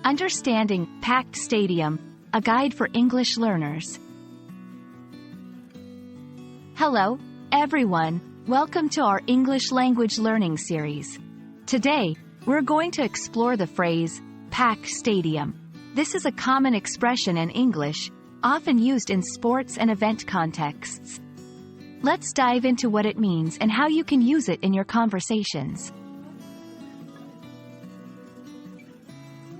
Understanding packed stadium, a guide for English learners. Hello, everyone. Welcome to our English language learning series. Today, we're going to explore the phrase, packed stadium. This is a common expression in English, often used in sports and event contexts. Let's dive into what it means and how you can use it in your conversations.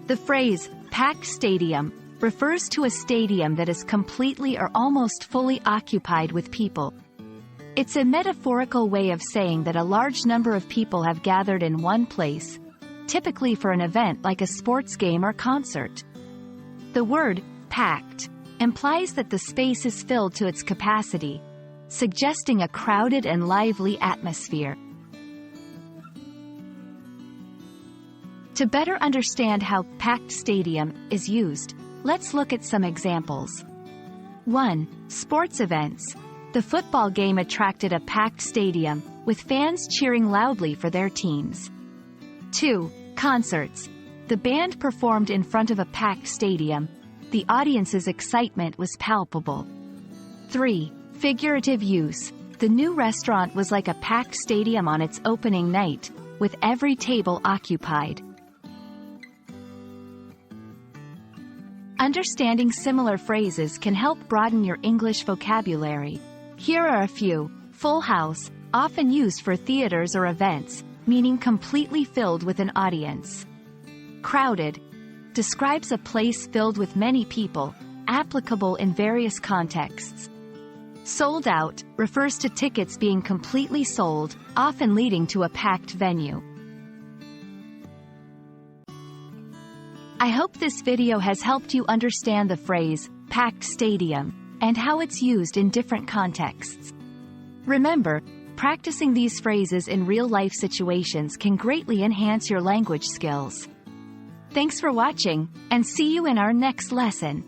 The phrase, packed stadium, refers to a stadium that is completely or almost fully occupied with people. It's a metaphorical way of saying that a large number of people have gathered in one place, typically for an event like a sports game or concert. The word, packed, implies that the space is filled to its capacity, suggesting a crowded and lively atmosphere. To better understand how packed stadium is used, let's look at some examples. 1. Sports events. The football game attracted a packed stadium, with fans cheering loudly for their teams. 2. Concerts. The band performed in front of a packed stadium. The audience's excitement was palpable. 3. Figurative use. The new restaurant was like a packed stadium on its opening night, with every table occupied. Understanding similar phrases can help broaden your English vocabulary. Here are a few. Full house, often used for theaters or events, meaning completely filled with an audience. Crowded, describes a place filled with many people, applicable in various contexts. Sold out, refers to tickets being completely sold, often leading to a packed venue. I hope this video has helped you understand the phrase, packed stadium, and how it's used in different contexts. Remember, practicing these phrases in real-life situations can greatly enhance your language skills. Thanks for watching, and see you in our next lesson.